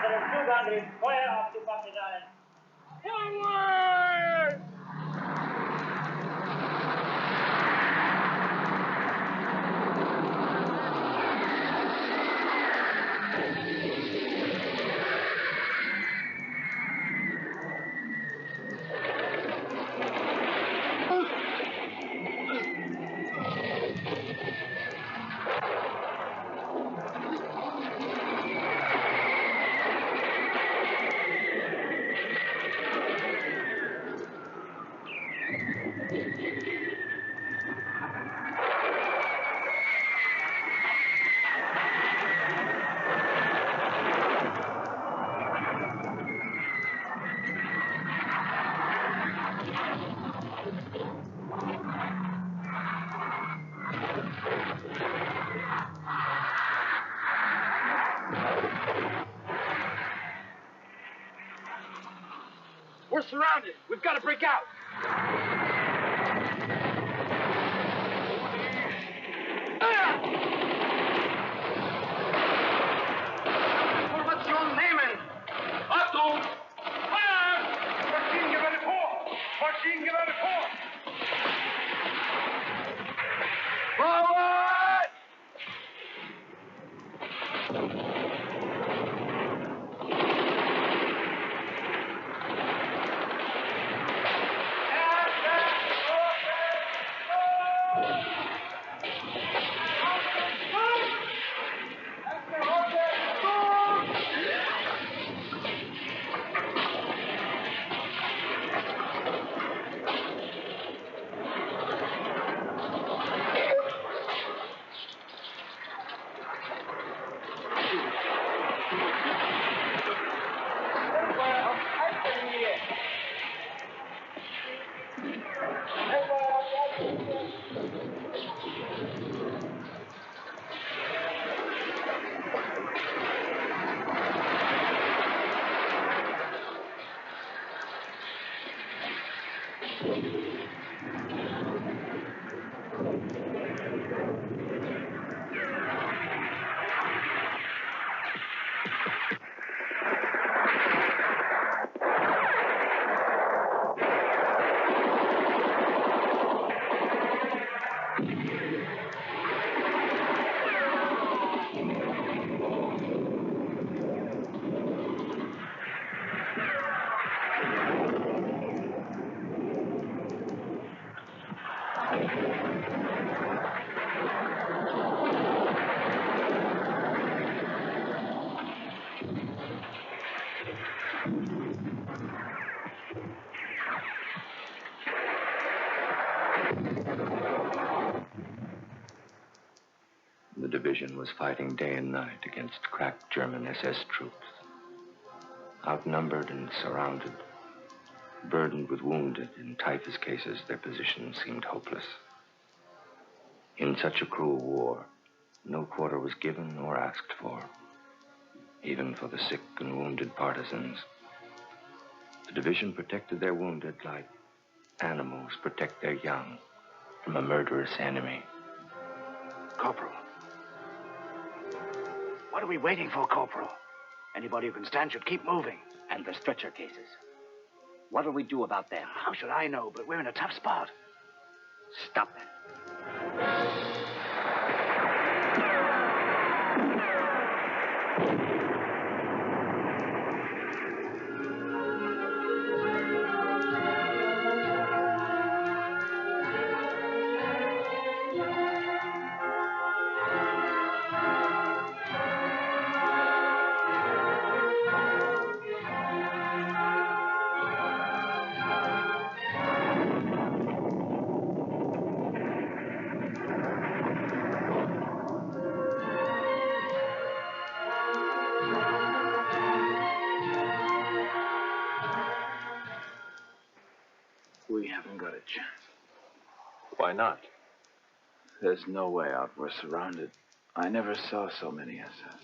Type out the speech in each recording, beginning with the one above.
200 square of the Partizans. Forward! We're surrounded. We've got to break out. Formationen nehmen! Achtung! Feuer! Maschinengewehre vor! Maschinengewehre vor! Forward! The division was fighting day and night against crack German SS troops. Outnumbered and surrounded, burdened with wounded in typhus cases, their position seemed hopeless. In such a cruel war, no quarter was given or asked for, even for the sick and wounded partisans. The division protected their wounded like animals protect their young from a murderous enemy. Corporal. What are we waiting for, Corporal? Anybody who can stand should keep moving. And the stretcher cases. What'll we do about them? How should I know? But we're in a tough spot. Stop them. We haven't got a chance. Why not? There's no way out. We're surrounded. I never saw so many SS.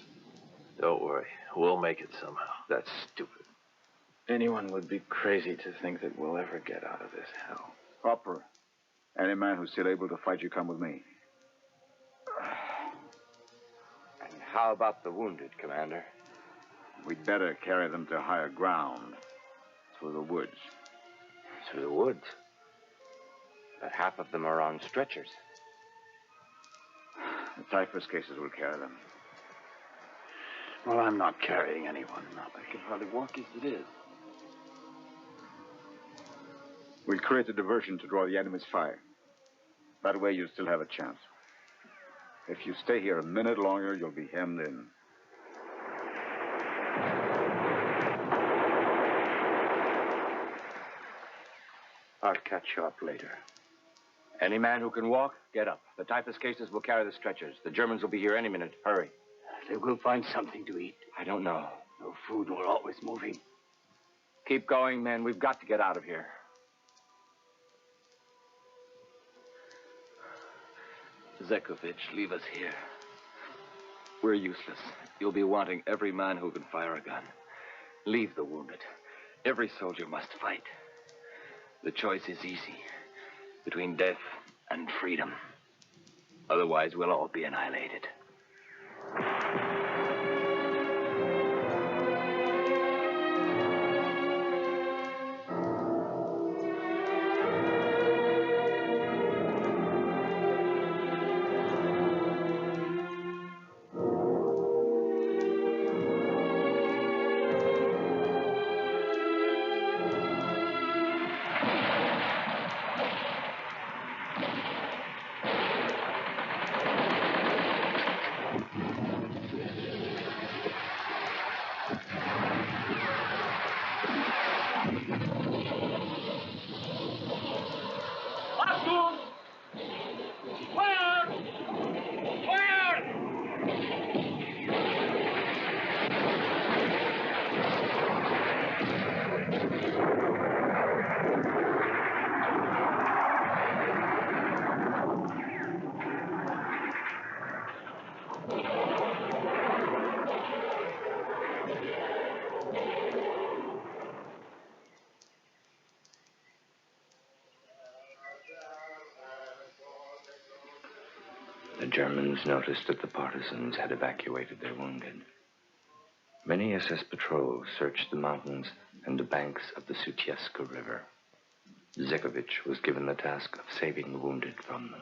Don't worry. We'll make it somehow. That's stupid. Anyone would be crazy to think that we'll ever get out of this hell. Corporal, any man who's still able to fight you come with me. And how about the wounded, Commander? We'd better carry them to higher ground, through the woods. Through the woods? But half of them are on stretchers. The typhus cases will carry them. Well, I'm not carrying anyone. I can hardly walk as it is. We'll create a diversion to draw the enemy's fire. That way you still have a chance. If you stay here a minute longer, you'll be hemmed in. I'll catch you up later. Any man who can walk, get up. The typhus cases will carry the stretchers. The Germans will be here any minute. Hurry. They will find something to eat. I don't know. No food, we're always moving. Keep going, men. We've got to get out of here. Zekovic, leave us here. We're useless. You'll be wanting every man who can fire a gun. Leave the wounded. Every soldier must fight. The choice is easy. Between death and freedom. Otherwise, we'll all be annihilated. The Germans noticed that the Partizans had evacuated their wounded. Many SS patrols searched the mountains and the banks of the Sutjeska River. Zekovic was given the task of saving the wounded from them.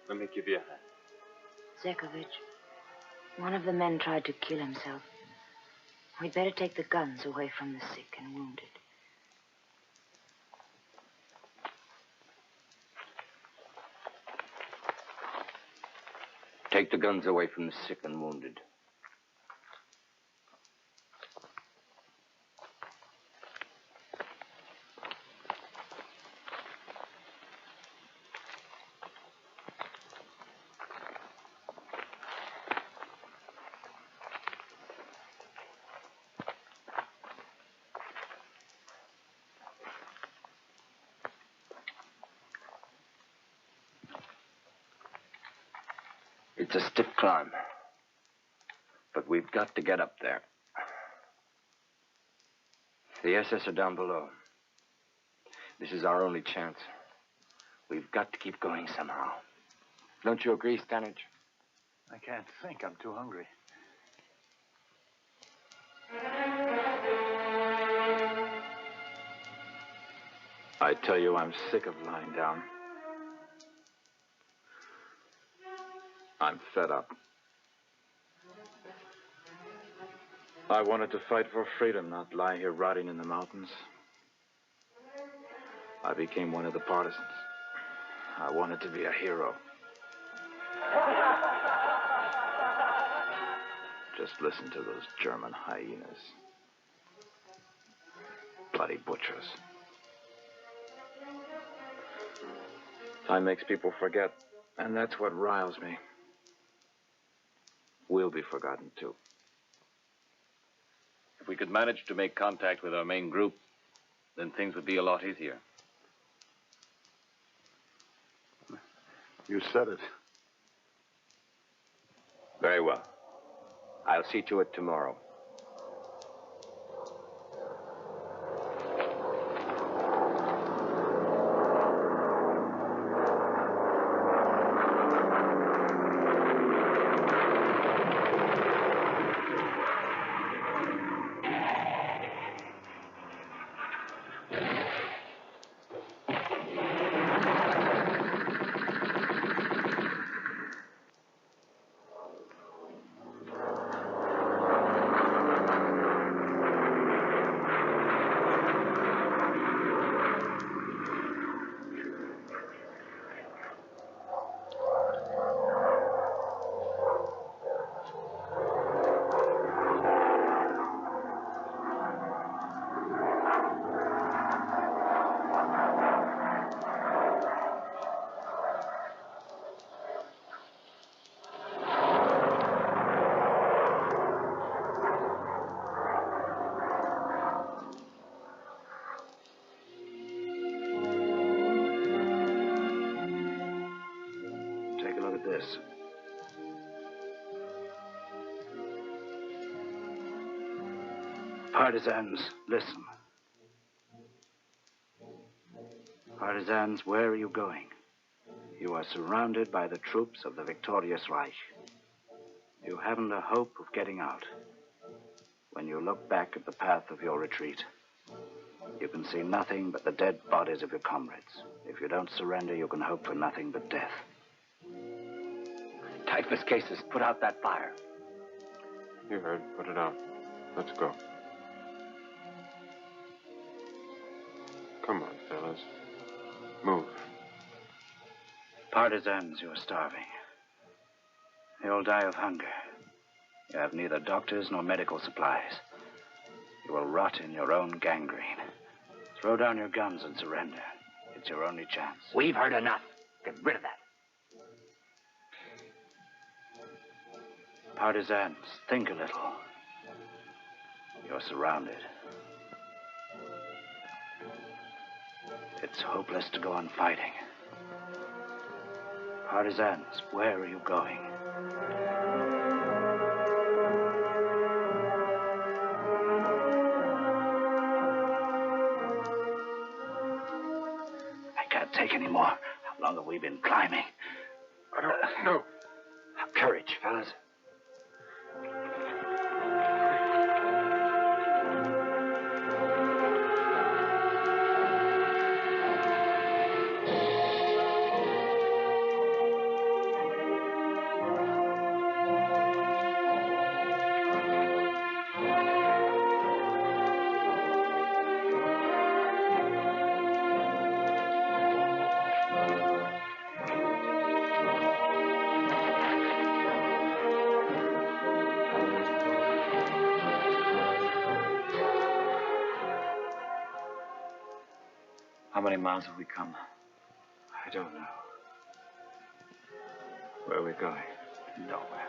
Let me give you a hand. Zekovic, one of the men tried to kill himself. We'd better take the guns away from the sick and wounded. Take the guns away from the sick and wounded. It's a stiff climb, but we've got to get up there. The SS are down below. This is our only chance. We've got to keep going somehow. Don't you agree, Stanich? I can't think. I'm too hungry. I tell you, I'm sick of lying down. I'm fed up. I wanted to fight for freedom, not lie here rotting in the mountains. I became one of the partisans. I wanted to be a hero. Just listen to those German hyenas. Bloody butchers. Time makes people forget, and that's what riles me. We'll be forgotten, too. If we could manage to make contact with our main group, then things would be a lot easier. You said it. Very well. I'll see to it tomorrow. This. Partisans, listen. Partisans, where are you going? You are surrounded by the troops of the victorious Reich. You haven't a hope of getting out. When you look back at the path of your retreat, you can see nothing but the dead bodies of your comrades. If you don't surrender, you can hope for nothing but death. Typhus cases, put out that fire. You heard. Put it out. Let's go. Come on, fellas. Move. Partisans, you are starving. You'll die of hunger. You have neither doctors nor medical supplies. You will rot in your own gangrene. Throw down your guns and surrender. It's your only chance. We've heard enough. Get rid of that. Partisans, think a little. You're surrounded. It's hopeless to go on fighting. Partisans, where are you going? I can't take any more. How long have we been climbing? I don't know. Courage, fellas. How many miles have we come? I don't know. Where are we going? Nowhere.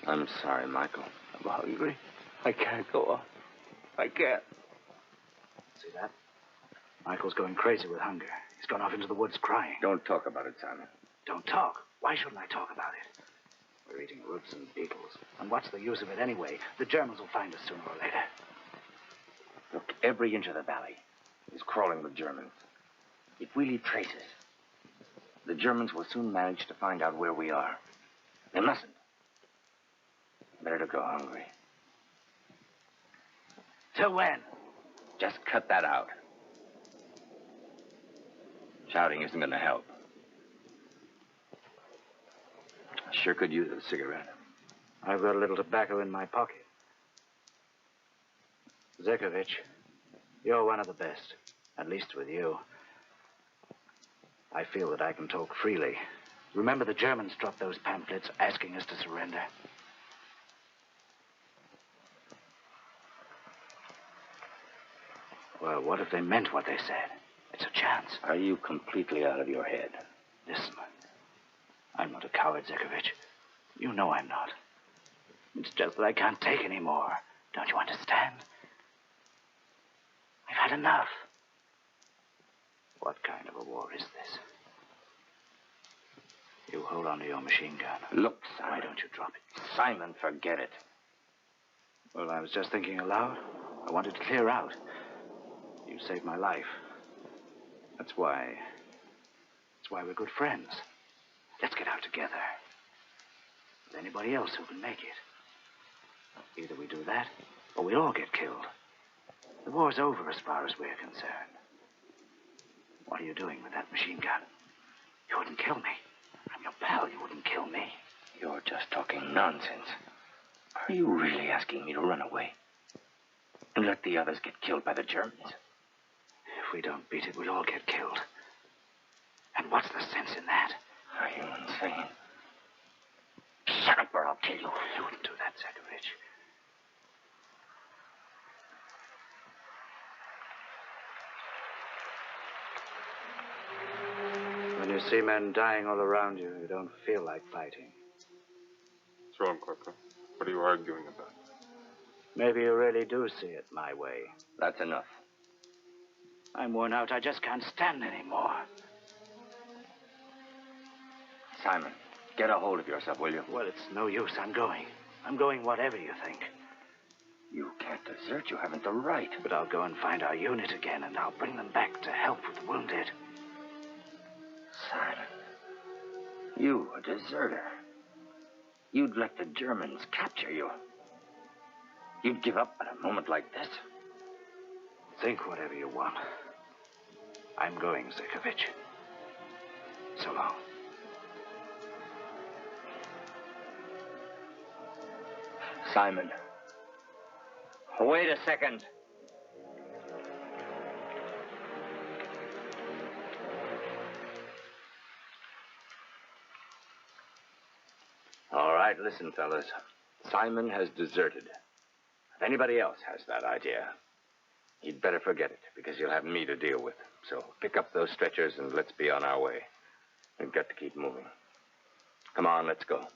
I'm sorry, Michael. I'm hungry. I can't go on. I can't. See that? Michael's going crazy with hunger. He's gone off into the woods crying. Don't talk about it, Simon. Don't talk? Why shouldn't I talk about it? We're eating roots and beetles. And what's the use of it anyway? The Germans will find us sooner or later. Look, every inch of the valley is crawling with Germans. If we leave traces, the Germans will soon manage to find out where we are. They mustn't. Better to go hungry. Till when? Just cut that out. Shouting isn't going to help. I sure could use a cigarette. I've got a little tobacco in my pocket. Zekovic, you're one of the best. At least with you. I feel that I can talk freely. Remember the Germans dropped those pamphlets asking us to surrender. Well, what if they meant what they said? It's a chance. Are you completely out of your head? Listen, I'm not a coward, Zekovic. You know I'm not. It's just that I can't take any more. Don't you understand? I've had enough. What kind of a war is this? You hold on to your machine gun. Look, Simon. Why don't you drop it? Simon, forget it. Well, I was just thinking aloud. I wanted to clear out. You saved my life. That's why we're good friends. Let's get out together. With anybody else who can make it. Either we do that, or we all get killed. The war's over as far as we're concerned. What are you doing with that machine gun? You wouldn't kill me. I'm your pal. You wouldn't kill me. You're just talking nonsense. Are you really asking me to run away? And let the others get killed by the Germans? If we don't beat it, we'll all get killed. And what's the sense in that? Are you insane? Shut up or I'll kill you. You wouldn't do that, Zekovic. When you see men dying all around you, you don't feel like fighting. What's wrong, Corporal? What are you arguing about? Maybe you really do see it my way. That's enough. I'm worn out. I just can't stand anymore. Simon, get a hold of yourself, will you? Well, it's no use. I'm going. I'm going whatever you think. You can't desert. You haven't the right. But I'll go and find our unit again, and I'll bring them back to help with the wounded. Simon, you, a deserter. You'd let the Germans capture you. You'd give up at a moment like this. Think whatever you want. I'm going, Zekovic. So long. Simon, wait a second. All right, listen, fellas. Simon has deserted. If anybody else has that idea, you'd better forget it, because you'll have me to deal with. So pick up those stretchers and let's be on our way. We've got to keep moving. Come on, let's go.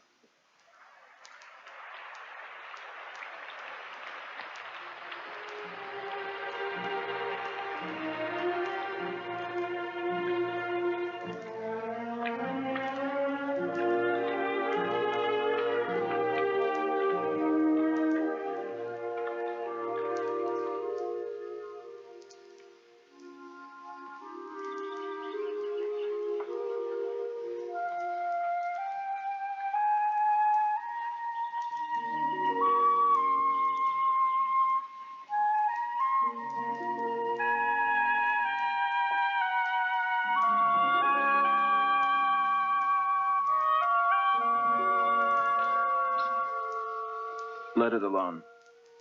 Let it alone.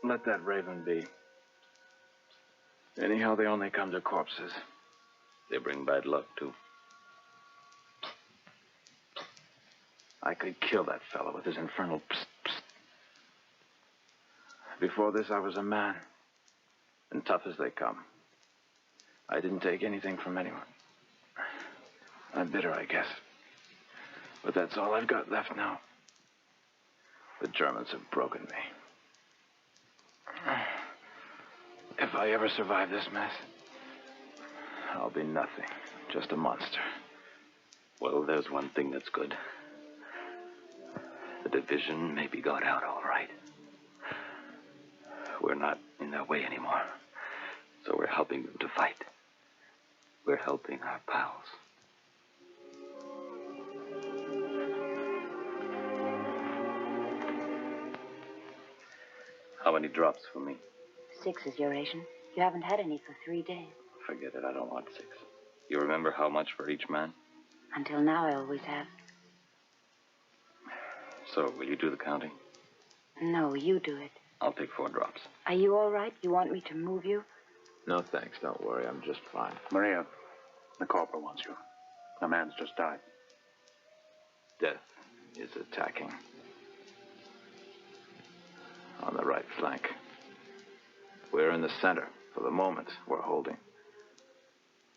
Let that raven be. Anyhow, they only come to corpses. They bring bad luck, too. I could kill that fellow with his infernal psst, psst. Before this, I was a man. And tough as they come. I didn't take anything from anyone. I'm bitter, I guess. But that's all I've got left now. The Germans have broken me. If I ever survive this mess, I'll be nothing. Just a monster. Well, there's one thing that's good. The division may be got out all right. We're not in their way anymore. So we're helping them to fight. We're helping our pals. How many drops for me? 6 is your ration. You haven't had any for 3 days. Forget it, I don't want 6. You remember how much for each man? Until now, I always have. So, will you do the counting? No, you do it. I'll take 4 drops. Are you all right? You want me to move you? No, thanks. Don't worry. I'm just fine. Maria, the corporal wants you. A man's just died. Death is attacking. On the right flank. We're in the center. For the moment, we're holding.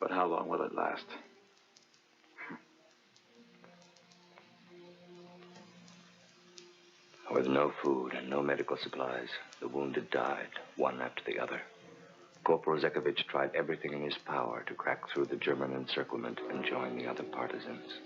But how long will it last? With no food and no medical supplies, the wounded died, one after the other. Corporal Zekovich tried everything in his power to crack through the German encirclement and join the other partisans.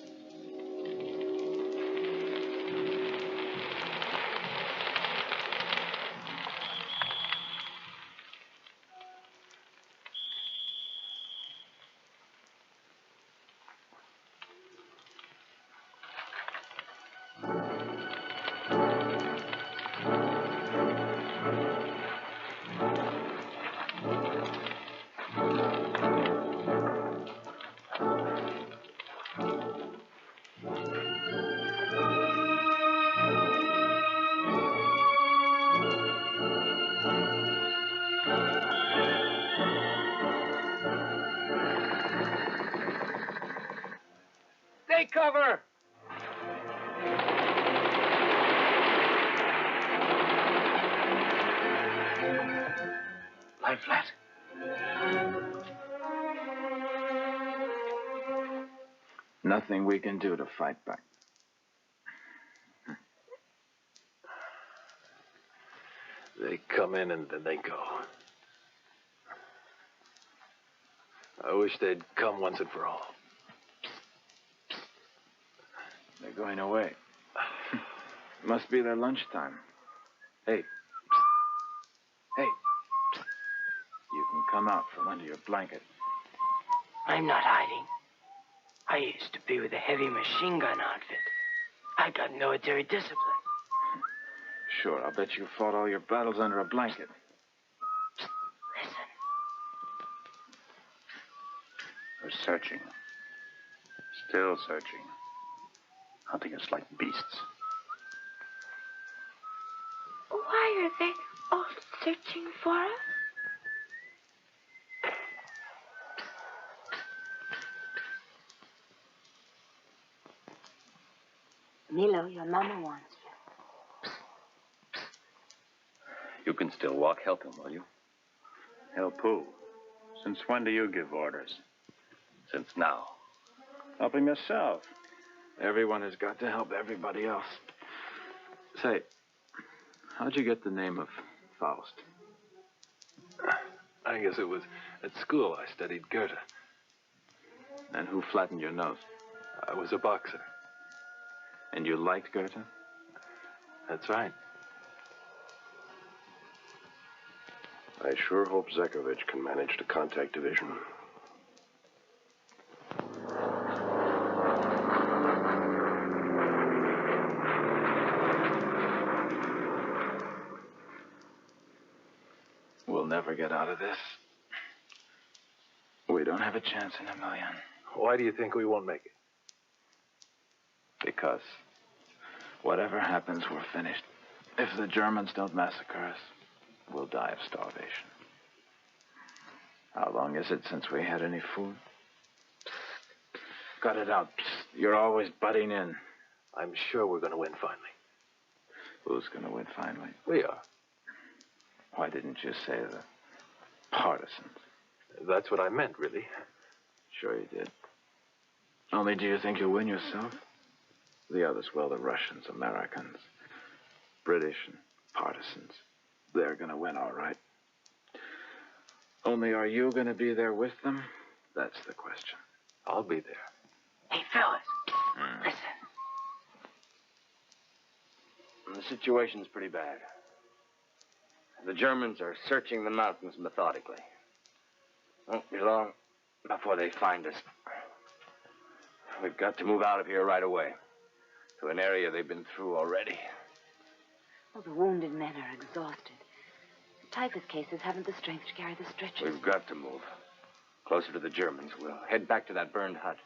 Take cover! Lie flat. Nothing we can do to fight back. They come in and then they go. I wish they'd come once and for all. They're going away. Must be their lunchtime. Hey. Hey. You can come out from under your blanket. I'm not hiding. I used to be with a heavy machine gun outfit. I got military discipline. Sure, I'll bet you fought all your battles under a blanket. Listen. We're searching. Still searching. Hunting us like beasts. Why are they all searching for us? Milo, your mama wants you. You can still walk. Help him, will you? Help who? Since when do you give orders? Since now. Helping yourself. Everyone has got to help everybody else. Say, how'd you get the name of Faust? I guess it was at school I studied Goethe. And who flattened your nose? I was a boxer. And you liked Goethe? That's right. I sure hope Zekovich can manage to contact division. We'll never get out of this. We don't have a chance in a million. Why do you think we won't make it? Because whatever happens, we're finished. If the Germans don't massacre us, we'll die of starvation. How long is it since we had any food? Cut it out. You're always butting in. I'm sure we're going to win finally. Who's going to win finally? We are. Why didn't you say the partisans? That's what I meant, really. Sure you did. Only do you think you'll win yourself? The others, well, the Russians, Americans. British and Partisans. They're gonna win, all right. Only are you gonna be there with them? That's the question. I'll be there. Hey, fellas, listen. The situation's pretty bad. The Germans are searching the mountains methodically. Won't be long before they find us. We've got to move out of here right away. To an area they've been through already. Well, the wounded men are exhausted. The typhus cases haven't the strength to carry the stretchers. We've got to move. Closer to the Germans. We'll head back to that burned hut.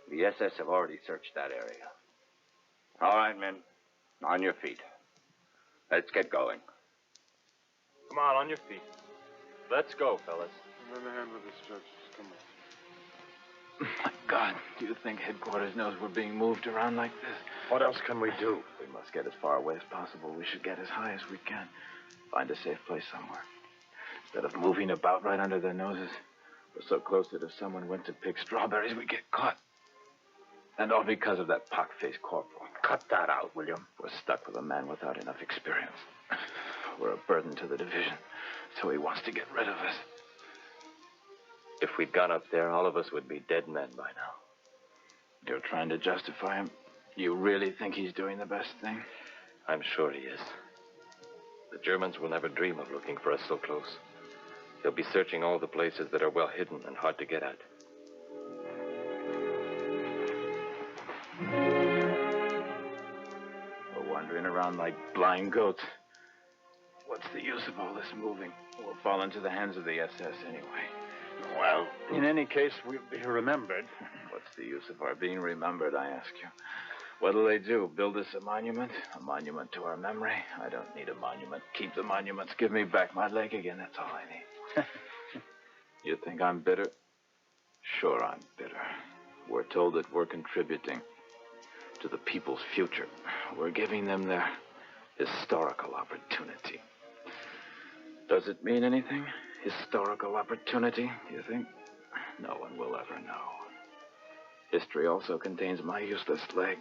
The SS have already searched that area. All right, men. On your feet. Let's get going. Come on your feet. Let's go, fellas. Run the hand with the stretchers. Come on. My God, do you think headquarters knows we're being moved around like this? What else can we do? We must get as far away as possible. We should get as high as we can. Find a safe place somewhere. Instead of moving about right under their noses, we're so close that if someone went to pick strawberries, we'd get caught. And all because of that pock-faced corporal. Cut that out, will you? We're stuck with a man without enough experience. We're a burden to the division, so he wants to get rid of us. If we'd gone up there, all of us would be dead men by now. You're trying to justify him? You really think he's doing the best thing? I'm sure he is. The Germans will never dream of looking for us so close. They'll be searching all the places that are well hidden and hard to get at. We're wandering around like blind goats. What's the use of all this moving? We'll fall into the hands of the SS anyway. Well, in any case, we'll be remembered. What's the use of our being remembered, I ask you? What'll they do? Build us a monument? A monument to our memory? I don't need a monument. Keep the monuments. Give me back my leg again. That's all I need. You think I'm bitter? Sure, I'm bitter. We're told that we're contributing to the people's future. We're giving them their historical opportunity. Does it mean anything? Historical opportunity, you think? No one will ever know. History also contains my useless leg.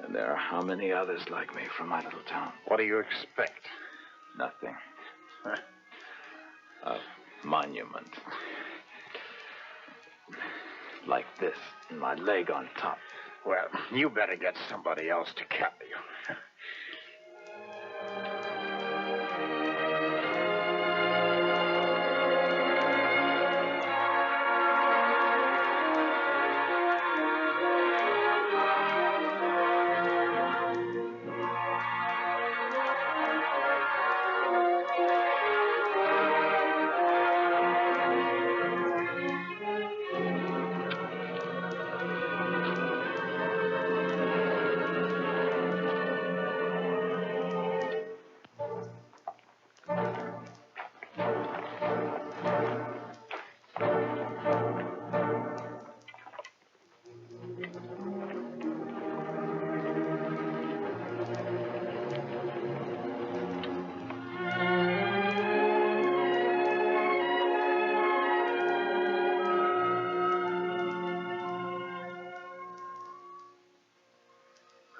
And there are how many others like me from my little town? What do you expect? Nothing. A monument. Like this, and my leg on top. Well, you better get somebody else to carry you.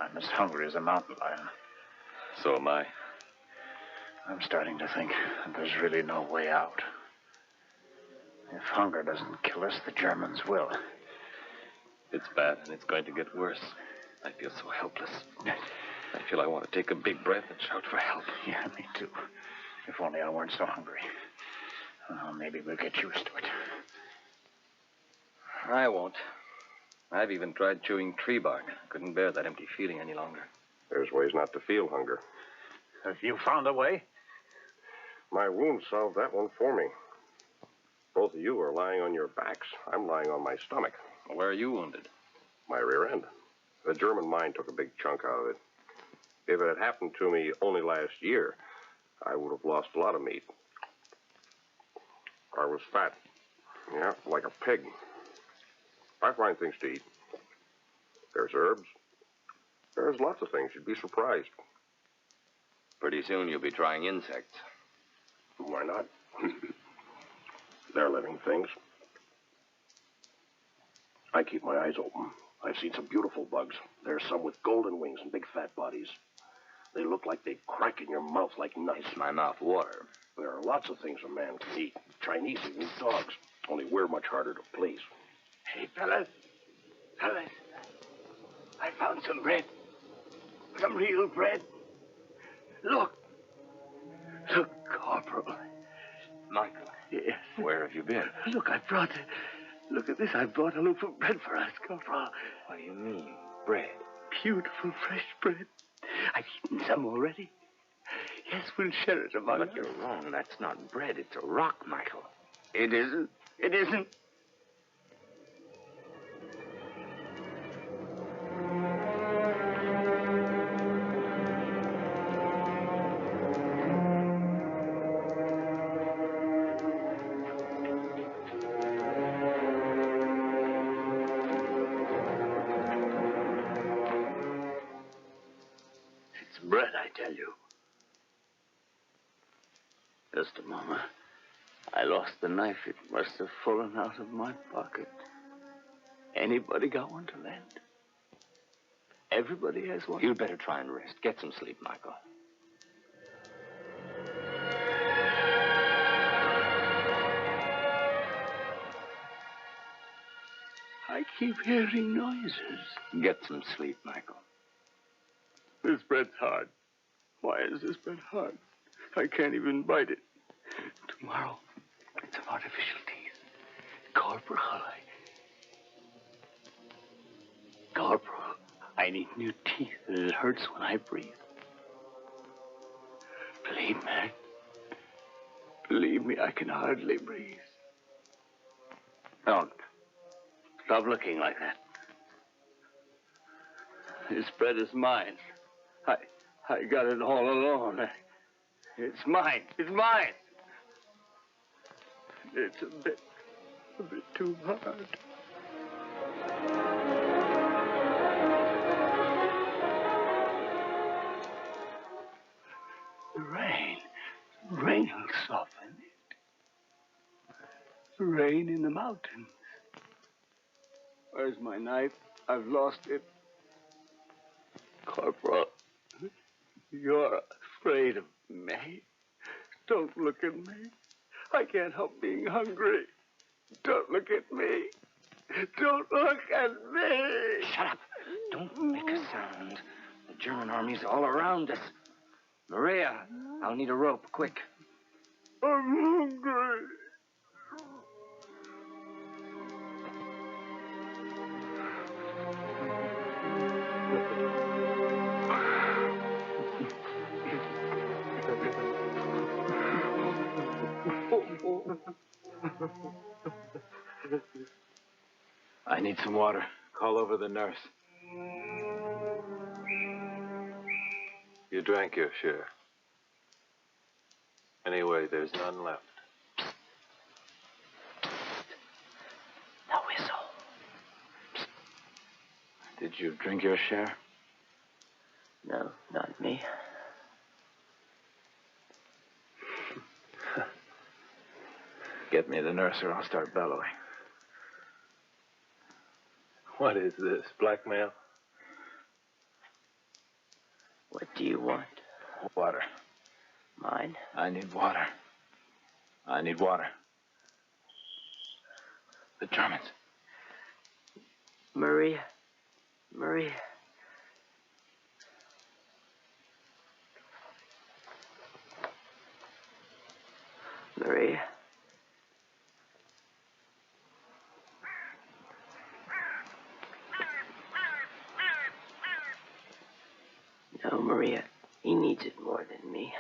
I'm as hungry as a mountain lion. So am I. I'm starting to think that there's really no way out. If hunger doesn't kill us, the Germans will. It's bad, and it's going to get worse. I feel so helpless. I feel I want to take a big breath and shout for help. Yeah, me too. If only I weren't so hungry. Well, maybe we'll get used to it. I won't. I've even tried chewing tree bark. Couldn't bear that empty feeling any longer. There's ways not to feel hunger. Have you found a way? My wound solved that one for me. Both of you are lying on your backs. I'm lying on my stomach. Where are you wounded? My rear end. The German mine took a big chunk out of it. If it had happened to me only last year, I would have lost a lot of meat. I was fat. Yeah, like a pig. I find things to eat. There's herbs. There's lots of things. You'd be surprised. Pretty soon you'll be trying insects. Why not? They're living things. I keep my eyes open. I've seen some beautiful bugs. There's some with golden wings and big fat bodies. They look like they'd crack in your mouth like nuts. It's my mouth water. There are lots of things a man can eat. Chinese eat dogs, only we're much harder to please. Hey, fellas. I found some bread. Some real bread. Look, Corporal. Michael. Yes. Where have you been? Look at this. I brought a loaf of bread for us, Corporal. What do you mean, bread? Beautiful, fresh bread. I've eaten some already. Yes, we'll share it among us. But you're wrong. That's not bread. It's a rock, Michael. It isn't. It isn't. It's bread, I tell you. Just a moment. I lost the knife. It must have fallen out of my pocket. Anybody got one to lend? Everybody has one. You'd better try and rest. Get some sleep, Michael. I keep hearing noises. Get some sleep, Michael. This bread's hard. Why is this bread hard? I can't even bite it. Tomorrow, it's some artificial teeth. Corporal, I need new teeth. It hurts when I breathe. Believe me, I can hardly breathe. Don't. Stop looking like that. This bread is mine. I got it all alone. It's mine. It's mine. It's a bit too hard. The rain will soften it. The rain in the mountains. Where's my knife? I've lost it. Corporal, you're afraid of me. Don't look at me. I can't help being hungry. Don't look at me. Don't look at me. Shut up. Don't make a sound. The German army's all around us. Maria, I'll need a rope, quick. I'm hungry. I need some water. Call over the nurse. You drank your share. Anyway, there's none left. The whistle. Did you drink your share? No, not me. Get me the nurse or I'll start bellowing. What is this, blackmail? What do you want? Water. Mine? I need water. I need water. The Germans. Maria. No, Maria. He needs it more than me.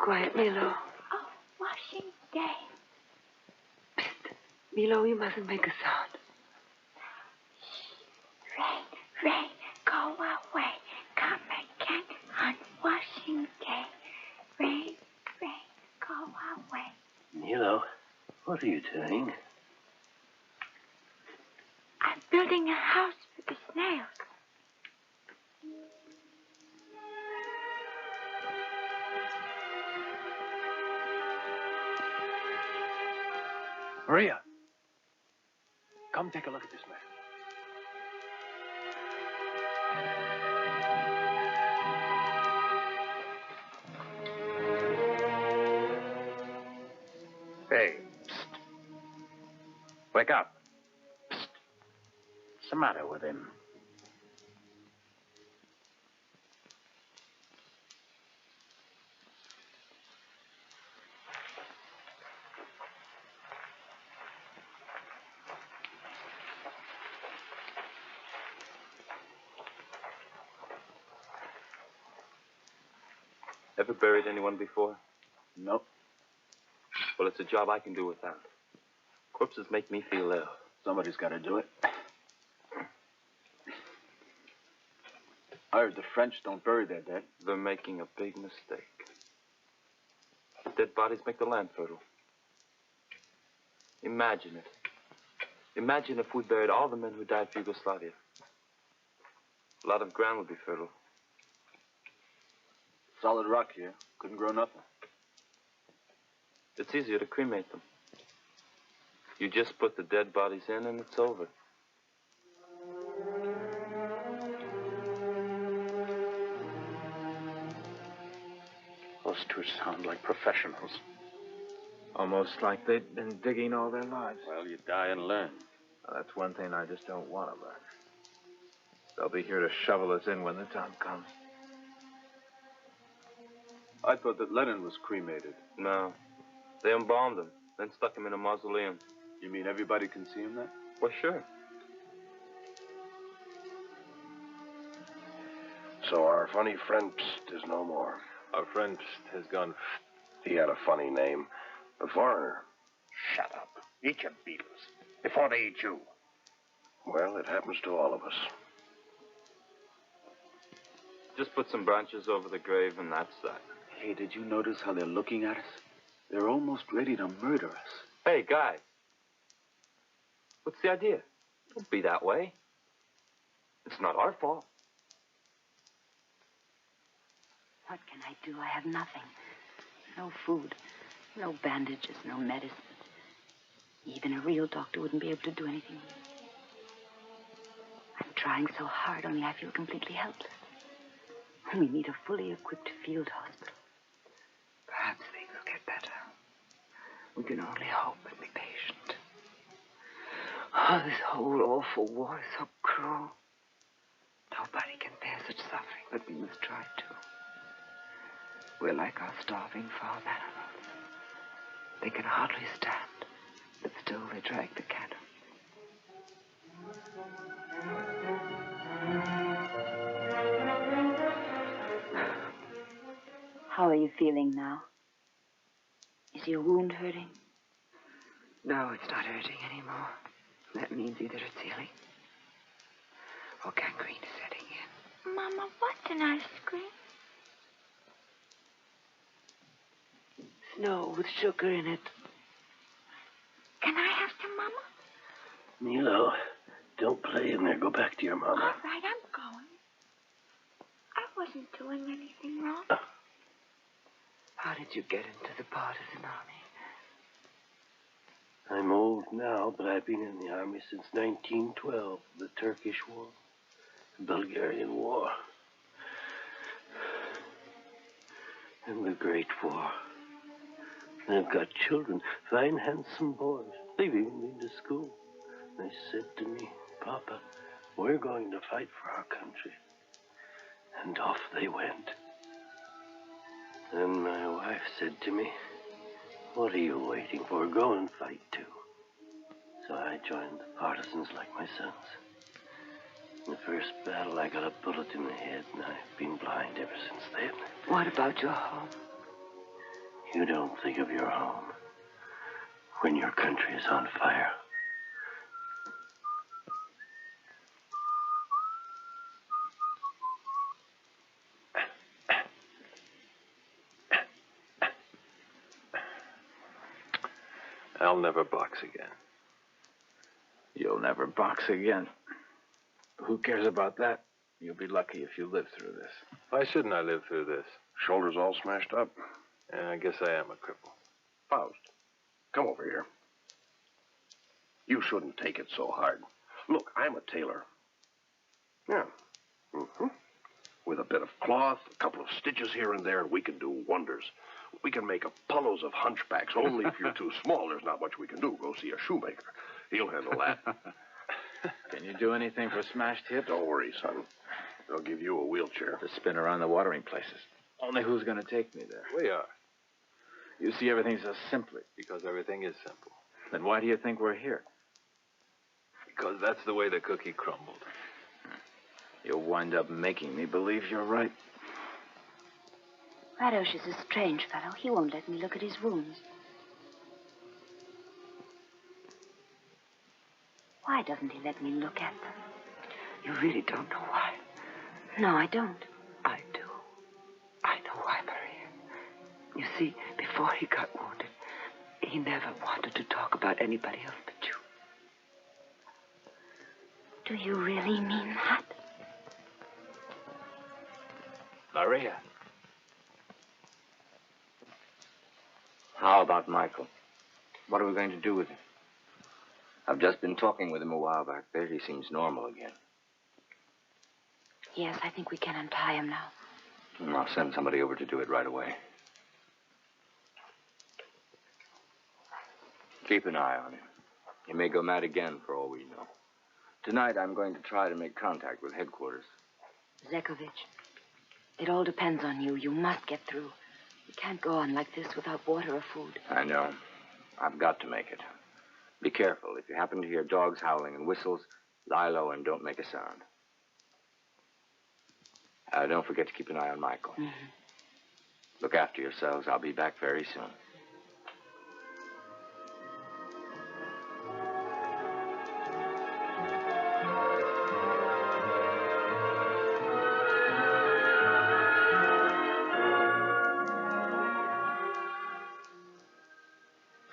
Quiet, Milo. Oh, washing day. Psst. Milo, you mustn't make a sound. Rain, go away. Come again. Milo, what are you doing? I'm building a house for the snails. Maria, come take a look at this man. Hey, psst. Wake up. Psst. What's the matter with him? Ever buried anyone before? Nope. Well, it's a job I can do without. Corpses make me feel ill. Somebody's got to do it. I heard the French don't bury their dead. They're making a big mistake. Dead bodies make the land fertile. Imagine it. Imagine if we buried all the men who died for Yugoslavia. A lot of ground would be fertile. Solid rock here. Couldn't grow nothing. It's easier to cremate them. You just put the dead bodies in and it's over. Those two sound like professionals. Almost like they'd been digging all their lives. Well, you die and learn. Well, that's one thing I just don't want to learn. They'll be here to shovel us in when the time comes. I thought that Lenin was cremated. No. They embalmed him, then stuck him in a mausoleum. You mean everybody can see him then? Well, sure. So our funny friend Psst is no more. Our friend Psst has gone. He had a funny name. A foreigner. Shut up. Eat your beetles before they eat you. Well, it happens to all of us. Just put some branches over the grave and that's that. Hey, did you notice how they're looking at us? They're almost ready to murder us. Hey, guy. What's the idea? Don't be that way. It's not our fault. What can I do? I have nothing. No food, no bandages, no medicine. Even a real doctor wouldn't be able to do anything. I'm trying so hard, only I feel completely helpless. We need a fully equipped field hospital. Perhaps things will get better. We can only hope and be patient. Oh, this whole awful war is so cruel. Nobody can bear such suffering, but we must try to. We're like our starving farm animals. They can hardly stand, but still they drag the cattle. How are you feeling now? Is your wound hurting? No, it's not hurting anymore. That means either it's healing or gangrene is setting in. Mama, what's an ice cream? Snow with sugar in it. Can I have some, Mama? Milo, don't play in there. Go back to your mama. All right, I'm going. I wasn't doing anything wrong. How did you get into the partisan army? I'm old now, but I've been in the army since 1912, the Turkish War, the Bulgarian War, and the Great War. I've got children, fine, handsome boys. They've even been to school. They said to me, Papa, we're going to fight for our country. And off they went. Then my wife said to me, what are you waiting for? Go and fight too. So I joined the partisans like my sons. In the first battle, I got a bullet in the head, and I've been blind ever since then. What about your home? You don't think of your home when your country is on fire. I'll never box again. You'll never box again. Who cares about that? You'll be lucky if you live through this. Why shouldn't I live through this? Shoulders all smashed up. Yeah, I guess I am a cripple. Faust, come over here. You shouldn't take it so hard. Look, I'm a tailor. Yeah. Mm-hmm. With a bit of cloth, a couple of stitches here and there, we can do wonders. We can make Apollos of hunchbacks. Only if you're too small, there's not much we can do. Go see a shoemaker. He'll handle that. Can you do anything for smashed hips? Don't worry, son. They'll give you a wheelchair. To spin around the watering places. Only who's going to take me there? We are. You see everything so simply. Because everything is simple. Then why do you think we're here? Because that's the way the cookie crumbled. You'll wind up making me believe you're right. Radosh is a strange fellow. He won't let me look at his wounds. Why doesn't he let me look at them? You really don't know why? No, I don't. I do. I know why, Maria. You see, before he got wounded, he never wanted to talk about anybody else but you. Do you really mean that? Maria. How about Michael? What are we going to do with him? I've just been talking with him a while back there. He seems normal again. Yes, I think we can untie him now. I'll send somebody over to do it right away. Keep an eye on him. He may go mad again for all we know. Tonight, I'm going to try to make contact with headquarters. Zekovic, it all depends on you. You must get through. We can't go on like this without water or food. I know. I've got to make it. Be careful. If you happen to hear dogs howling and whistles, lie low and don't make a sound. Don't forget to keep an eye on Michael. Mm-hmm. Look after yourselves. I'll be back very soon.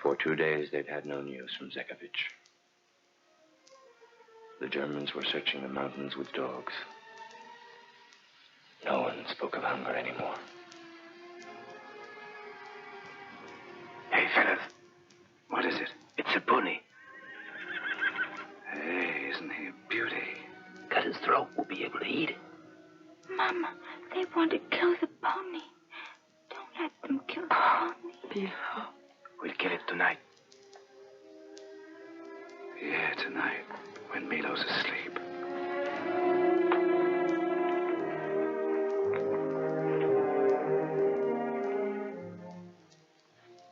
For 2 days, they'd had no news from Zekovic. The Germans were searching the mountains with dogs. No one spoke of hunger anymore. Hey, fellas. What is it? It's a pony. Hey, isn't he a beauty? Cut his throat, we'll be able to eat it. Mama, they want to kill the pony. Don't let them kill the pony. We'll kill it tonight. Yeah, tonight, when Milo's asleep.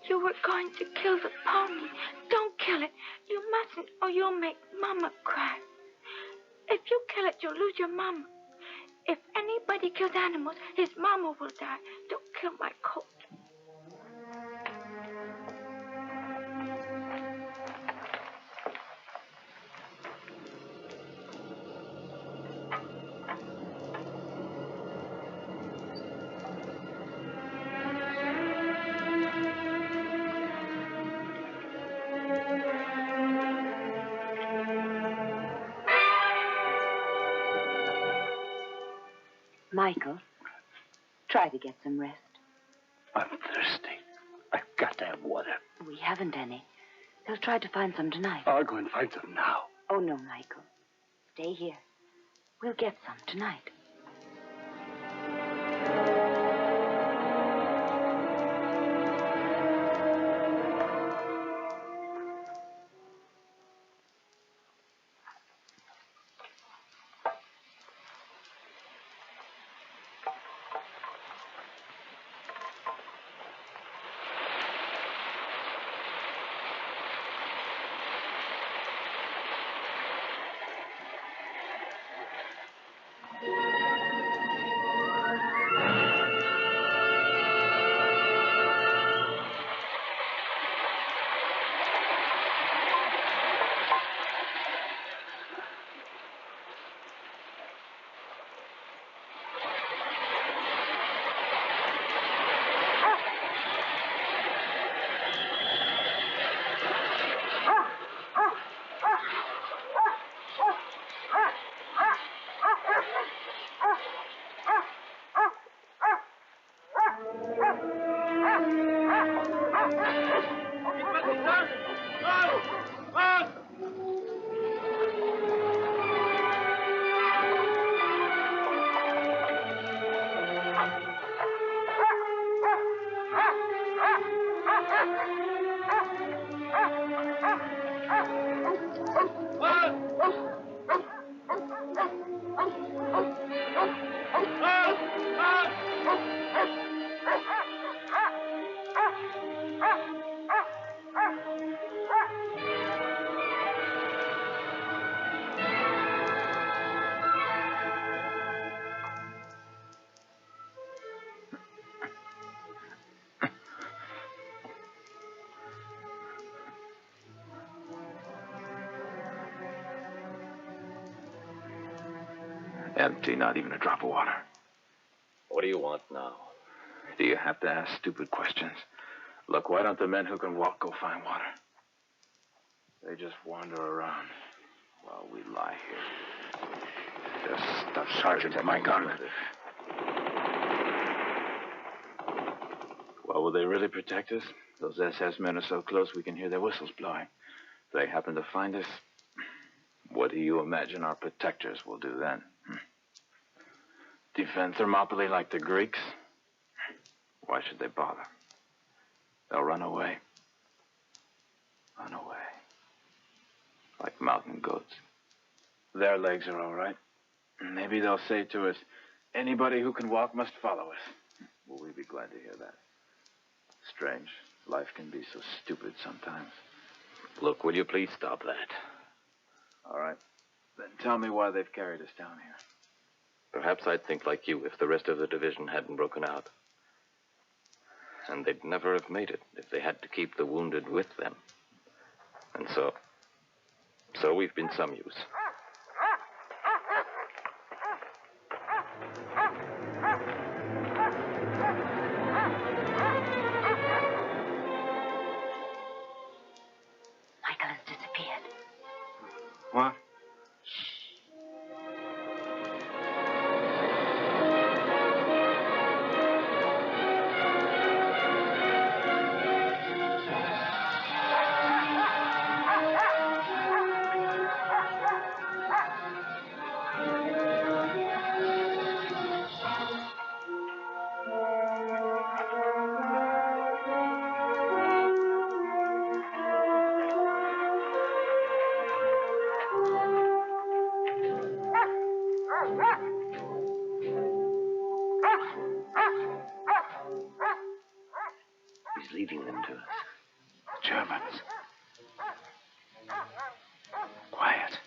You were going to kill the pony. Don't kill it. You mustn't, or you'll make Mama cry. If you kill it, you'll lose your Mama. If anybody kills animals, his Mama will die. Don't kill my coat. Michael, try to get some rest. I'm thirsty. I've got to have water. We haven't any. They'll try to find some tonight. I'll go and find some now. Oh, no, Michael. Stay here. We'll get some tonight. Empty, not even a drop of water. What do you want now? Do you have to ask stupid questions? Look, why don't the men who can walk go find water? They just wander around while we lie here. Just stuff sergeant in my gun. Well, will they really protect us? Those SS men are so close we can hear their whistles blowing. If they happen to find us, what do you imagine our protectors will do then? Defend Thermopylae like the Greeks? Why should they bother? They'll run away. Run away. Like mountain goats. Their legs are all right. Maybe they'll say to us, anybody who can walk must follow us. Will we be glad to hear that? Strange. Life can be so stupid sometimes. Look, will you please stop that? All right. Then tell me why they've carried us down here. Perhaps I'd think like you if the rest of the division hadn't broken out. And they'd never have made it if they had to keep the wounded with them. And so we've been some use. Michael has disappeared. What? He's leading them to us. Germans. Quiet.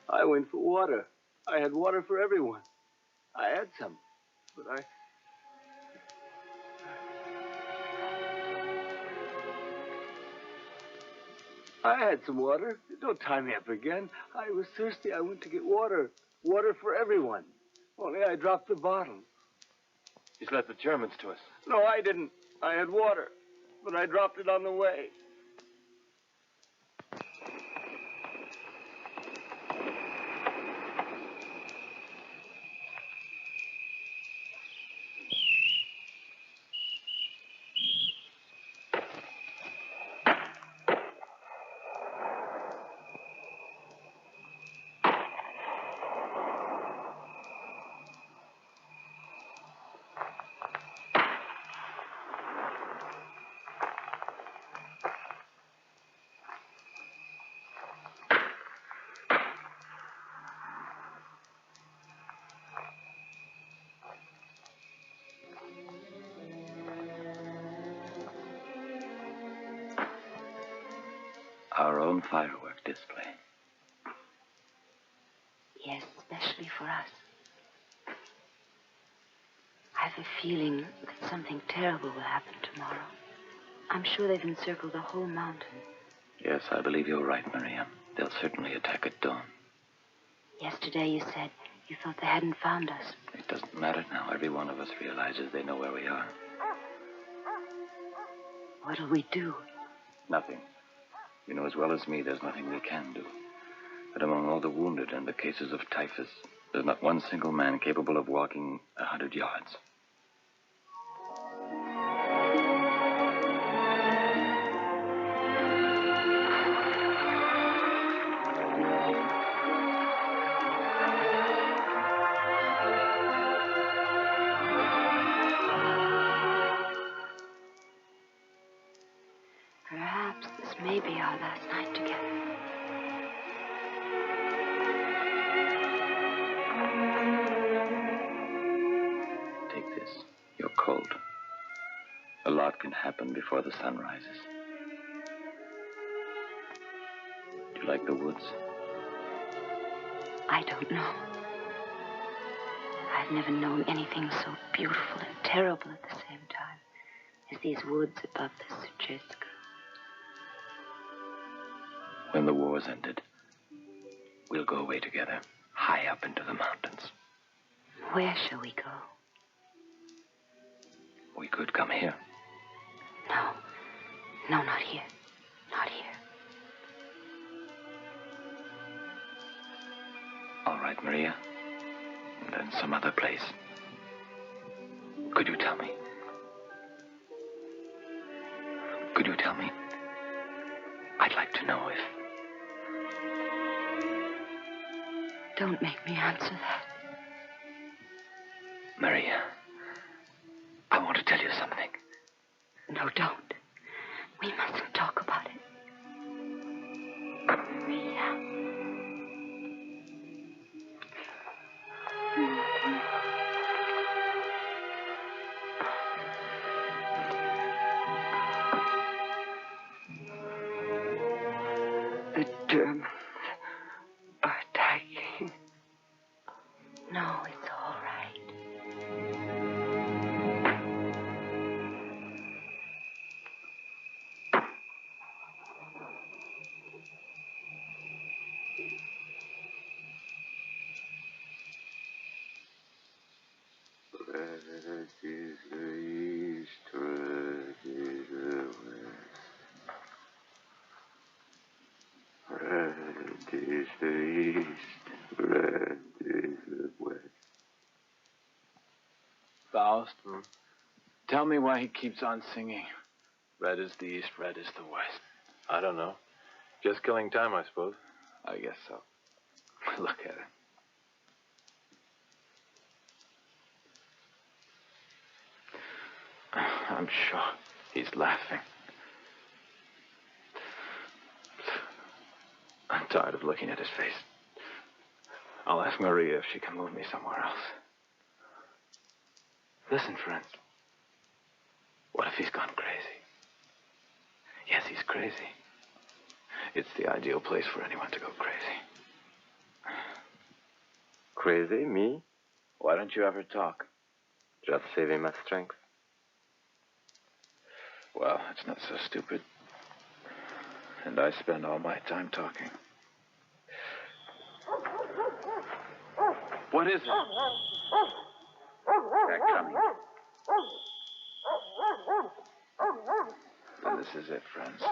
I went for water. I had water for everyone. I had some, but I had some water. Don't tie me up again. I was thirsty. I went to get water. Water for everyone. Only I dropped the bottle. He's led the Germans to us. No, I didn't. I had water, but I dropped it on the way. Our own firework display. Yes, especially for us. I have a feeling that something terrible will happen tomorrow. I'm sure they've encircled the whole mountain. Yes, I believe you're right, Maria. They'll certainly attack at dawn. Yesterday you said You thought they hadn't found us. It doesn't matter now. Every one of us realizes they know where we are. What'll we do? Nothing. You know as well as me there's nothing we can do. But among all the wounded and the cases of typhus, there's not one single man capable of walking 100 yards. Perhaps this may be our last night together. Take this. You're cold. A lot can happen before the sun rises. Do you like the woods? I don't know. I've never known anything so beautiful and terrible at the same time as these woods above the Sucheska. When the war's ended, we'll go away together, high up into the mountains. Where shall we go? We could come here. No. No, not here. Not here. All right, Maria. And then some other place. Could you tell me? Could you tell me? I'd like to know if... Don't make me answer that. Maria, I want to tell you something. No, don't. We mustn't talk about it. Maria. The Germans are attacking. No, it's all right. Red is the east, red is the west. Red is the east, red is the west. Faust, tell me why he keeps on singing. Red is the east, red is the west. I don't know. Just killing time, I suppose. I guess so. Look at it. I'm sure he's laughing. I'm tired of looking at his face. I'll ask Maria if she can move me somewhere else. Listen, friends. What if he's gone crazy? Yes, he's crazy. It's the ideal place for anyone to go crazy. Crazy? Me? Why don't you ever talk? Just saving my strength. Well, it's not so stupid. And I spend all my time talking. What is it? They're coming. Then this is it, friends.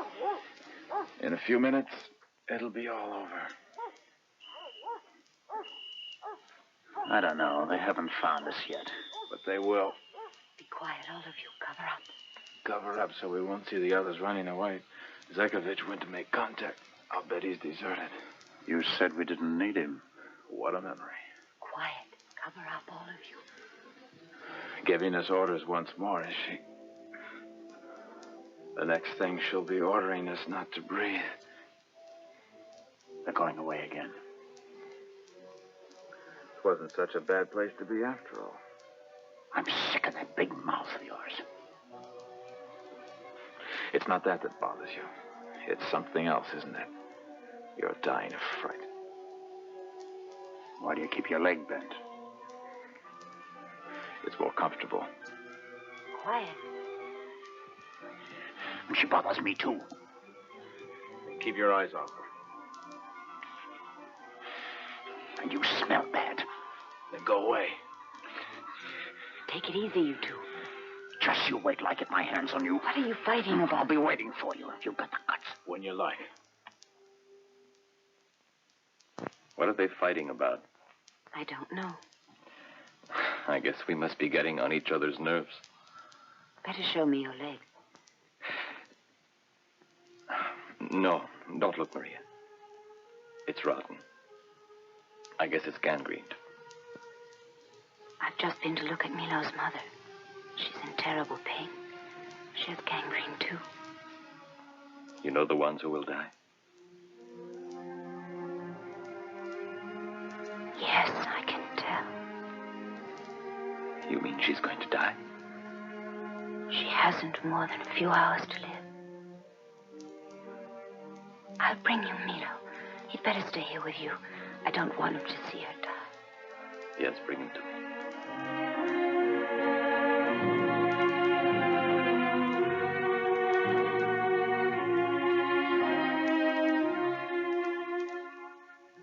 In a few minutes, it'll be all over. I don't know. They haven't found us yet. But they will. Be quiet, all of you. Cover up. Cover up so we won't see the others running away. Zekovich went to make contact. I'll bet he's deserted. You said we didn't need him. What a memory. Quiet. Cover up, all of you. Giving us orders once more, is she? The next thing she'll be ordering us not to breathe. They're going away again. It wasn't such a bad place to be after all. I'm sick of that big mouth of yours. It's not that bothers you. It's something else, isn't it? You're dying of fright. Why do you keep your leg bent? It's more comfortable. Quiet. And she bothers me, too. Keep your eyes off her. And you smell bad. Then go away. Take it easy, you two. Just you wait till I get my hands on you. What are you fighting about? I'll be waiting for you if you've got the guts. When you like. What are they fighting about? I don't know. I guess we must be getting on each other's nerves. Better show me your leg. No, don't look, Maria. It's rotten. I guess it's gangrened. I've just been to look at Milo's mother. She's in terrible pain. She has gangrene, too. You know the ones who will die? Yes, I can tell. You mean she's going to die? She hasn't more than a few hours to live. I'll bring you Milo. He'd better stay here with you. I don't want him to see her die. Yes, bring him to me.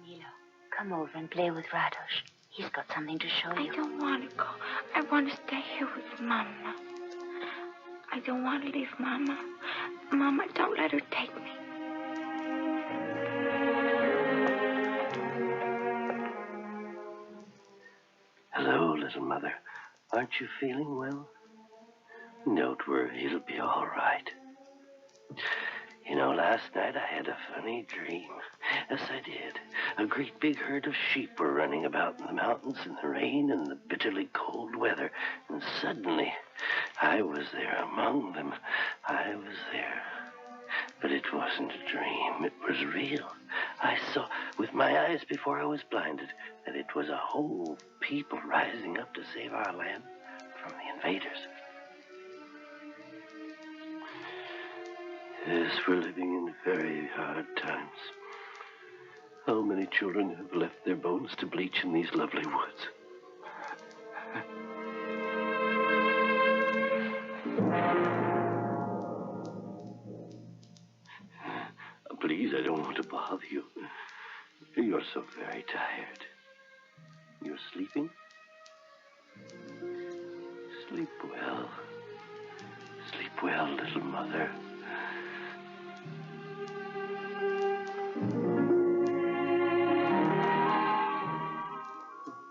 Milo, come over and play with Radosh. He's got something to show you. I don't want to go. I want to stay here with Mama. I don't want to leave Mama. Mama, don't let her take me. Hello, little mother. Aren't you feeling well? Don't worry, it'll be all right. You know, last night I had a funny dream. Yes, I did. A great big herd of sheep were running about in the mountains in the rain and the bitterly cold weather. And suddenly, I was there among them. I was there. But it wasn't a dream. It was real. I saw with my eyes before I was blinded that it was a whole people rising up to save our land from the invaders. Yes, we're living in very hard times. How many children have left their bones to bleach in these lovely woods? Please, I don't want to bother you. You're so very tired. You're sleeping? Sleep well. Sleep well, little mother.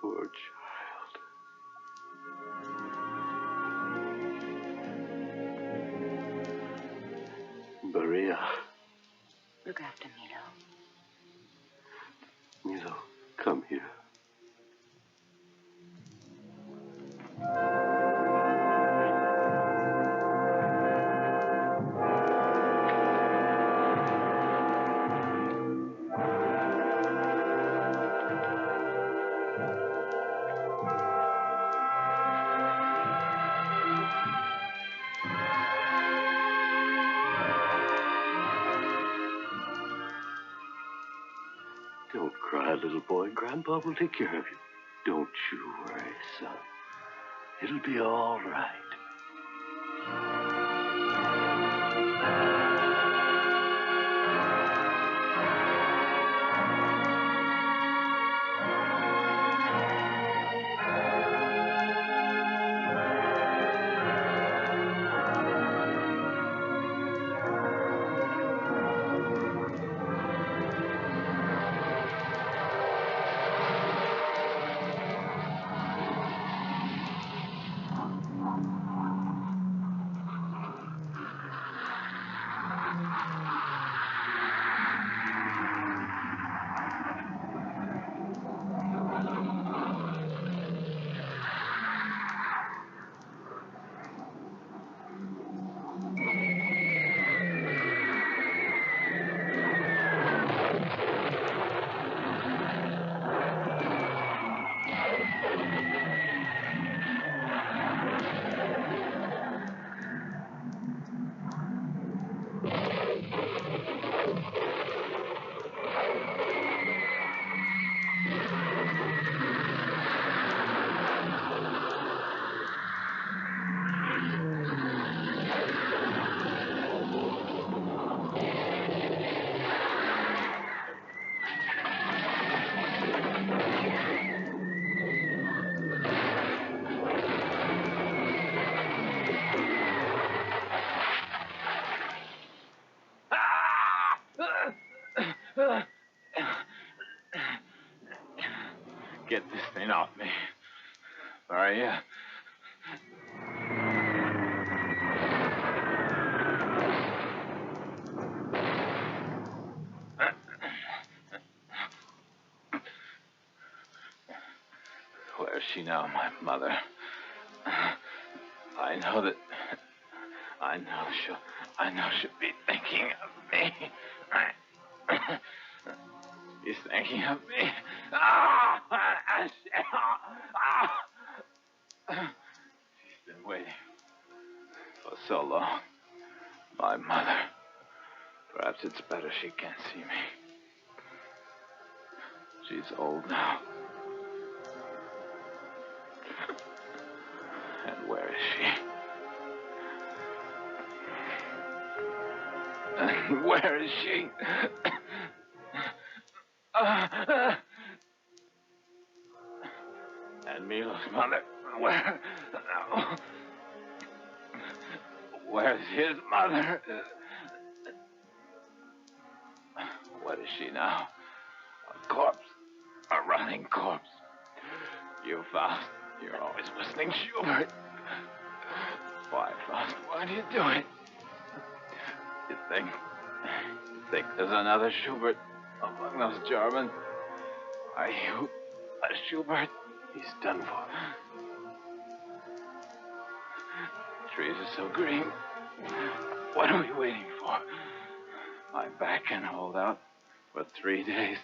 Poor child. Maria. Look after Milo. Milo, come here. Don't cry, little boy. Grandpa will take care of you. Don't you worry, son. It'll be all right. Clean off me. Where are you? Where is she now, my mother? I know she'll be thinking of me. She's thinking of me. She's been waiting for so long. My mother. Perhaps it's better she can't see me. She's old now. And where is she? And where is she? And Milo's mother, where's his mother? What is she now? A corpse, a running corpse. You, Faust, you're always listening, Schubert. Why, Faust, why do you do it? You think there's another Schubert among those Germans? Are you a Schubert? He's done for. Trees are so green. What are we waiting for? My back can hold out for 3 days.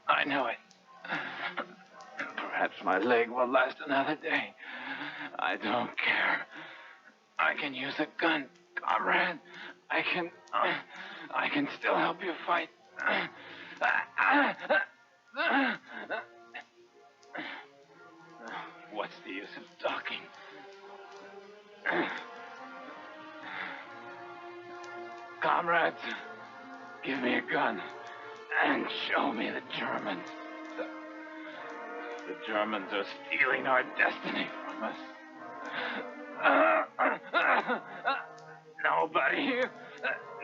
I know it. Perhaps my leg will last another day. I don't care. I can use a gun, comrade. I can still help you fight. What's the use of talking? Comrades, give me a gun and show me the Germans. The Germans are stealing our destiny from us.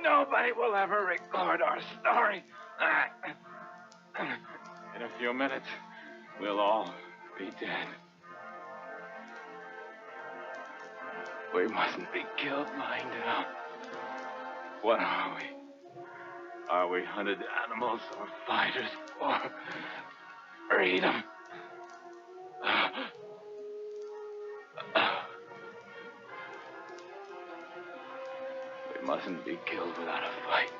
Nobody will ever record our story. In a few minutes, we'll all be dead. We mustn't be killed lying down. What are we? Are we hunted animals or fighters for freedom? We mustn't be killed without a fight.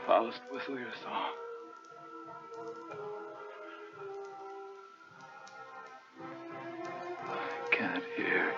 Faust, whistle your song. I can't hear.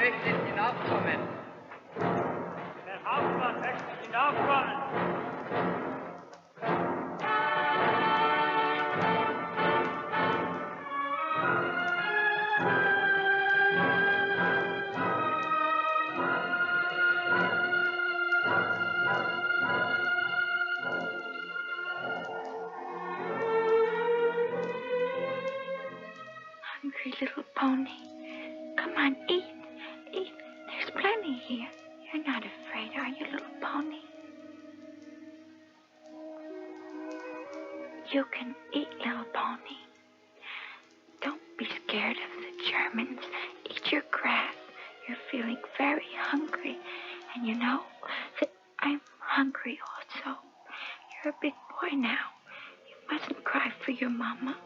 Wechsel hinaufkommen. Der Hauptmann wechselt hinaufkommen. Hungry little pony. Come on, eat. Eat. There's plenty here. You're not afraid, are you, little pony? You can eat, little pony. Don't be scared of the Germans. Eat your grass. You're feeling very hungry. And you know that I'm hungry also. You're a big boy now. You mustn't cry for your mama.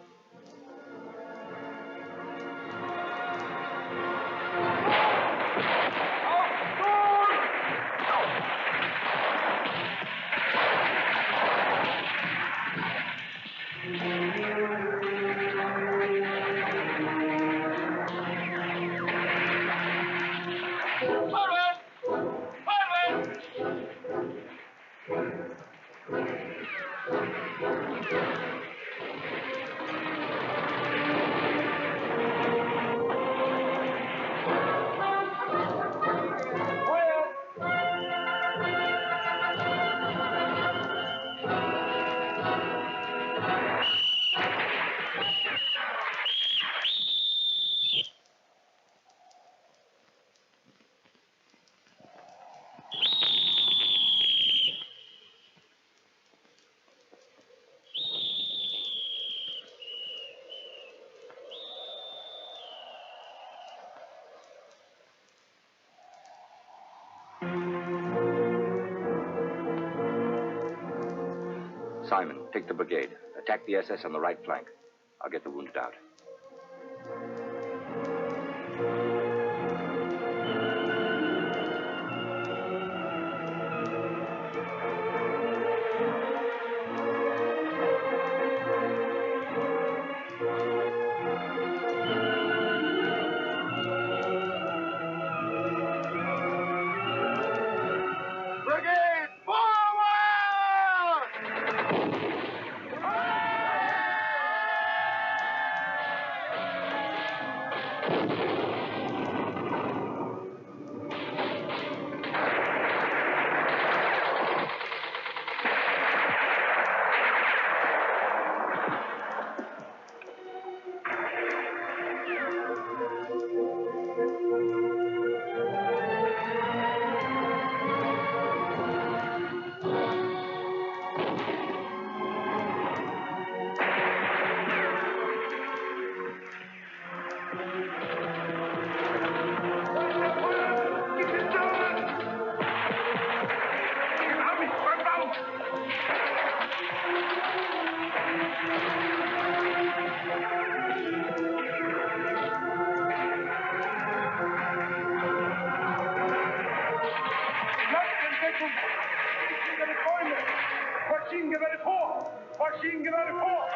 Simon, take the brigade. Attack the SS on the right flank. I'll get the wounded out. Maschinengewehre vor! Maschinengewehre vor!